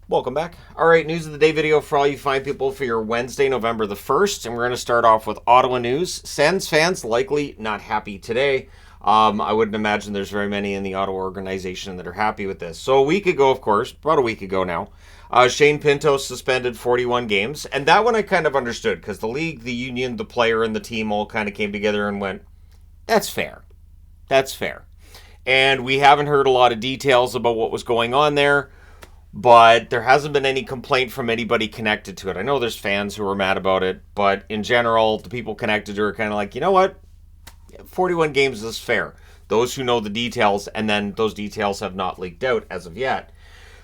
Welcome back. All right, news of the day video for all you fine people for your Wednesday, November the 1st. And we're going to start off with Ottawa news. Sens fans likely not happy today. I wouldn't imagine there's very many in the Ottawa organization that are happy with this. So a week ago, of course, about a week ago now, Shane Pinto suspended 41 games. And that one I kind of understood because the league, the union, the player, and the team all kind of came together and went, that's fair. That's fair. And we haven't heard a lot of details about what was going on there, but there hasn't been any complaint from anybody connected to it. I know there's fans who are mad about it, but in general, the people connected to it are kind of like, you know what? 41 games is fair. Those who know the details, and then those details have not leaked out as of yet.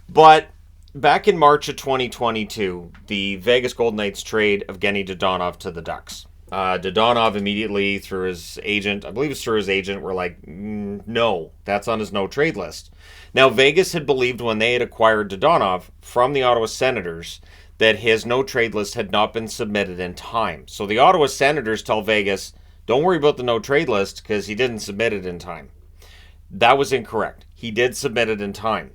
But back in March of 2022, the Vegas Golden Knights trade Evgeny Dodonov to the Ducks. Dodonov immediately, through his agent, I believe it's through his agent, were like, no, that's on his no trade list. Now, Vegas had believed when they had acquired Dodonov from the Ottawa Senators that his no trade list had not been submitted in time. So the Ottawa Senators tell Vegas, don't worry about the no trade list because he didn't submit it in time. That was incorrect. He did submit it in time.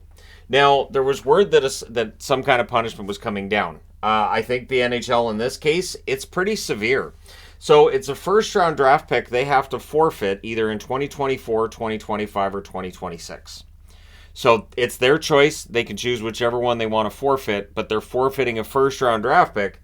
Now, there was word that some kind of punishment was coming down. I think the NHL in this case, it's pretty severe. So it's a first-round draft pick they have to forfeit either in 2024, 2025, or 2026. So it's their choice. They can choose whichever one they want to forfeit, but they're forfeiting a first-round draft pick,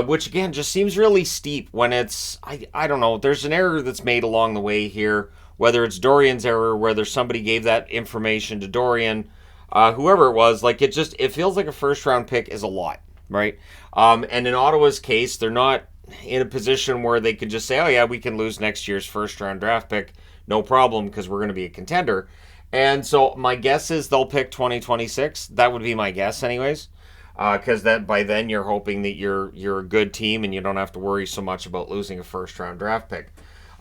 which, again, just seems really steep when it's, I don't know, there's an error that's made along the way here, whether it's Dorian's error, whether somebody gave that information to Dorian, whoever it was, like it feels like a first-round pick is a lot, right? And in Ottawa's case, they're not in a position where they could just say, oh yeah, we can lose next year's first round draft pick, no problem, because we're going to be a contender. And so my guess is they'll pick 2026. That would be my guess anyways, because that by then you're hoping that you're a good team and you don't have to worry so much about losing a first round draft pick.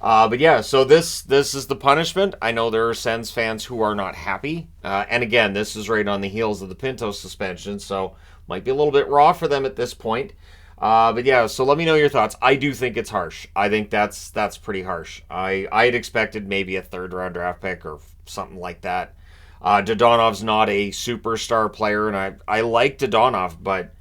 But yeah, so this is the punishment. I know there are Sens fans who are not happy, and again, this is right on the heels of the Pinto suspension, so might be a little bit raw for them at this point. But yeah, so let me know your thoughts. I do think it's harsh. I think that's pretty harsh. I'd expected maybe a third round draft pick or something like that. Dodonov's not a superstar player, and I like Dodonov, but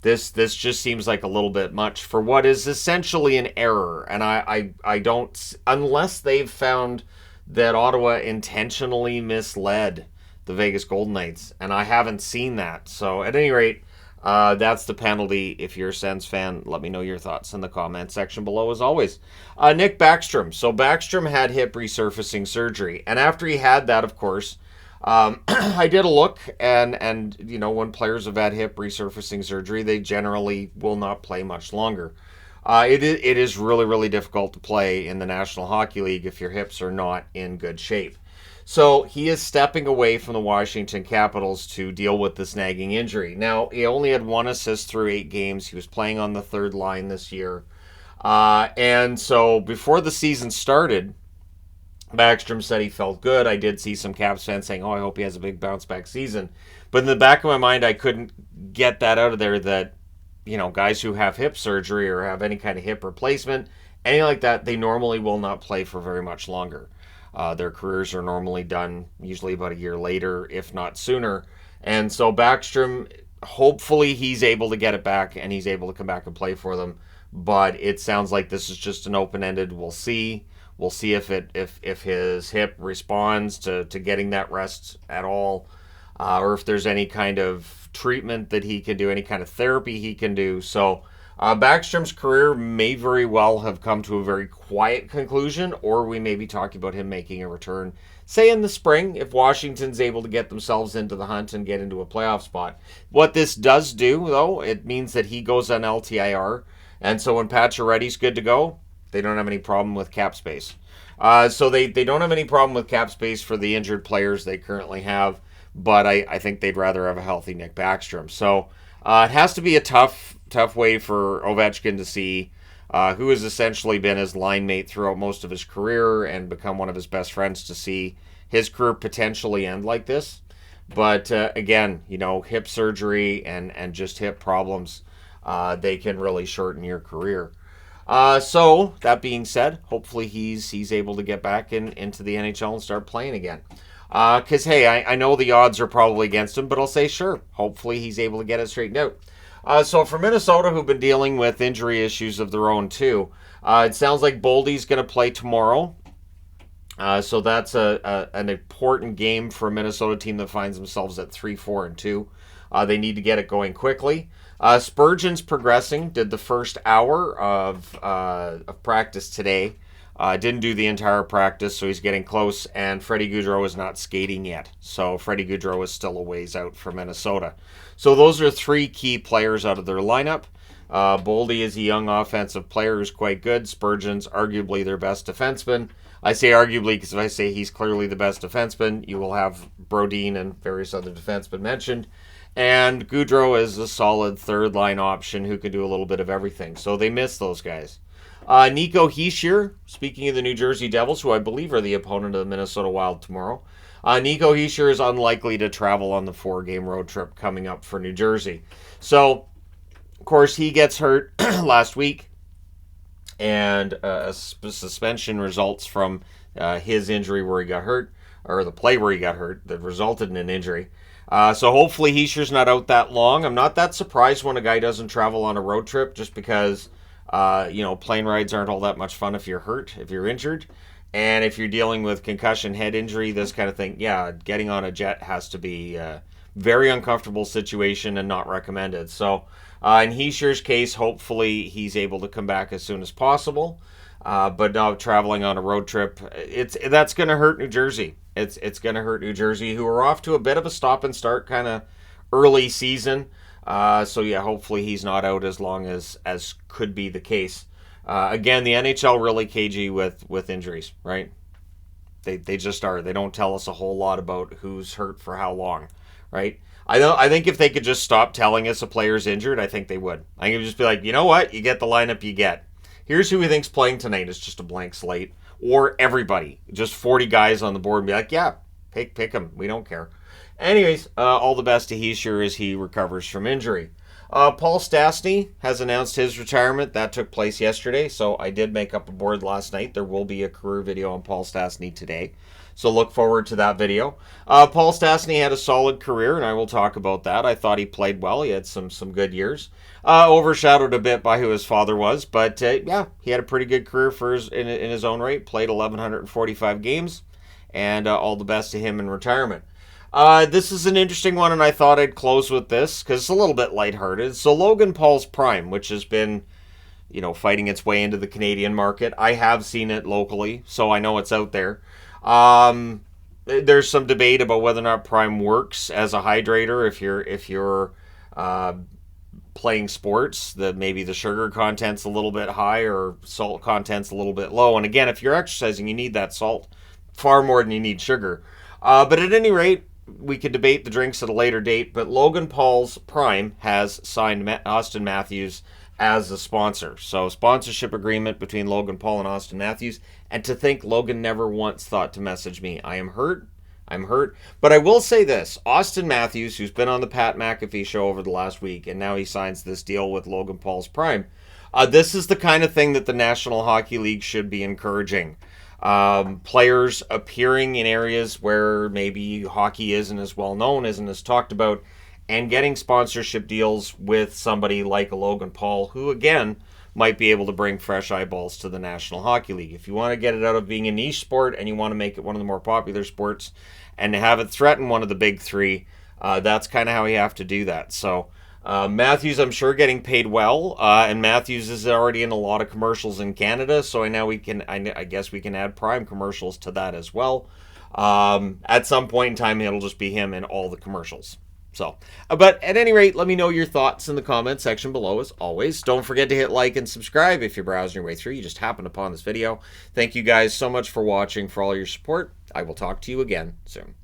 this just seems like a little bit much for what is essentially an error. And I don't, unless they've found that Ottawa intentionally misled the Vegas Golden Knights, and I haven't seen that. So at any rate, that's the penalty. If you're a Sens fan, let me know your thoughts in the comment section below as always. Nick Backstrom. So Backstrom had hip resurfacing surgery. And after he had that, of course, I did a look. And you know, when players have had hip resurfacing surgery, they generally will not play much longer. It is really, really difficult to play in the National Hockey League if your hips are not in good shape. So he is stepping away from the Washington Capitals to deal with this nagging injury. Now, he only had 1 assist through 8 games. He was playing on the third line this year. And so before the season started, Backstrom said he felt good. I did see some Caps fans saying, oh, I hope he has a big bounce-back season. But in the back of my mind, I couldn't get that out of there that, you know, guys who have hip surgery or have any kind of hip replacement, anything like that, they normally will not play for very much longer. Their careers are normally done usually about a year later, if not sooner. And so Backstrom, hopefully he's able to get it back and he's able to come back and play for them. But it sounds like this is just an open-ended. We'll see. We'll see if his hip responds to getting that rest at all, or if there's any kind of treatment that he can do, any kind of therapy he can do. So Backstrom's career may very well have come to a very quiet conclusion, or we may be talking about him making a return, say in the spring, if Washington's able to get themselves into the hunt and get into a playoff spot. What this does do, though, it means that he goes on LTIR, and so when Pacioretty's good to go, they don't have any problem with cap space. So they don't have any problem with cap space for the injured players they currently have, but I think they'd rather have a healthy Nick Backstrom. So it has to be a tough way for Ovechkin to see, who has essentially been his line mate throughout most of his career and become one of his best friends, to see his career potentially end like this. But again, you know, hip surgery and just hip problems, they can really shorten your career. So that being said, hopefully he's able to get back into the NHL and start playing again. Because, hey, I know the odds are probably against him, but I'll say, sure, hopefully he's able to get it straightened out. So for Minnesota, who've been dealing with injury issues of their own, too, it sounds like Boldy's going to play tomorrow. So that's an important game for a Minnesota team that finds themselves at 3-4-2. They need to get it going quickly. Spurgeon's progressing. Did the first hour of practice today. Didn't do the entire practice, so he's getting close. And Freddie Gaudreau is not skating yet. So Freddie Gaudreau is still a ways out for Minnesota. So those are three key players out of their lineup. Boldy is a young offensive player who's quite good. Spurgeon's arguably their best defenseman. I say arguably because if I say he's clearly the best defenseman, you will have Brodin and various other defensemen mentioned. And Gaudreau is a solid third-line option who can do a little bit of everything. So they miss those guys. Nico Hischier, speaking of the New Jersey Devils, who I believe are the opponent of the Minnesota Wild tomorrow. Nico Hischier is unlikely to travel on the 4-game road trip coming up for New Jersey. So, of course, he gets hurt last week, and a suspension results from his injury where he got hurt, or the play where he got hurt that resulted in an injury. So hopefully Hischier's not out that long. I'm not that surprised when a guy doesn't travel on a road trip just because, plane rides aren't all that much fun if you're hurt, if you're injured. And if you're dealing with concussion, head injury, this kind of thing, yeah, getting on a jet has to be a very uncomfortable situation and not recommended. So in Hischier's case, hopefully he's able to come back as soon as possible. But now traveling on a road trip, that's going to hurt New Jersey. It's going to hurt New Jersey, who are off to a bit of a stop and start kind of early season. So yeah, hopefully he's not out as long as could be the case. Again, the NHL really cagey with injuries, right? They just are. They don't tell us a whole lot about who's hurt for how long, right? I think if they could just stop telling us a player's injured, I think they would. I think it would just be like, you know what? You get the lineup you get. Here's who we think's playing tonight. It's just a blank slate. Or everybody. Just 40 guys on the board and be like, yeah, pick them. We don't care. Anyways, all the best to Hischier as he recovers from injury. Paul Stastny has announced his retirement. That took place yesterday, so I did make up a board last night. There will be a career video on Paul Stastny today, so look forward to that video. Paul Stastny had a solid career, and I will talk about that. I thought he played well. He had some good years. Overshadowed a bit by who his father was, but yeah, he had a pretty good career in his own right. Played 1,145 games, and all the best to him in retirement. This is an interesting one, and I thought I'd close with this because it's a little bit lighthearted. So Logan Paul's prime, which has been, fighting its way into the Canadian market. I have seen it locally, so I know it's out there. There's some debate about whether or not prime works as a hydrator if you're playing sports. That maybe the sugar content's a little bit high or salt content's a little bit low. And again, if you're exercising, you need that salt far more than you need sugar. But at any rate, we could debate the drinks at a later date, but Logan Paul's prime has signed Austin Matthews as a sponsor. So sponsorship agreement between Logan Paul and Austin Matthews. And to think Logan never once thought to message me, I'm hurt. But I will say this, Austin Matthews, who's been on the Pat McAfee show over the last week, and now he signs this deal with Logan Paul's prime. This is the kind of thing that the National Hockey League should be encouraging. Players appearing in areas where maybe hockey isn't as well known, isn't as talked about, and getting sponsorship deals with somebody like a Logan Paul, who again might be able to bring fresh eyeballs to the National Hockey League. If you want to get it out of being a niche sport and you want to make it one of the more popular sports and have it threaten one of the big three, that's kind of how you have to do that. So Matthews, I'm sure, getting paid well, and Matthews is already in a lot of commercials in Canada, so I guess we can add Prime commercials to that as well. At some point in time, it'll just be him in all the commercials. So, but at any rate, let me know your thoughts in the comment section below, as always. Don't forget to hit like and subscribe if you're browsing your way through. You just happened upon this video. Thank you guys so much for watching, for all your support. I will talk to you again soon.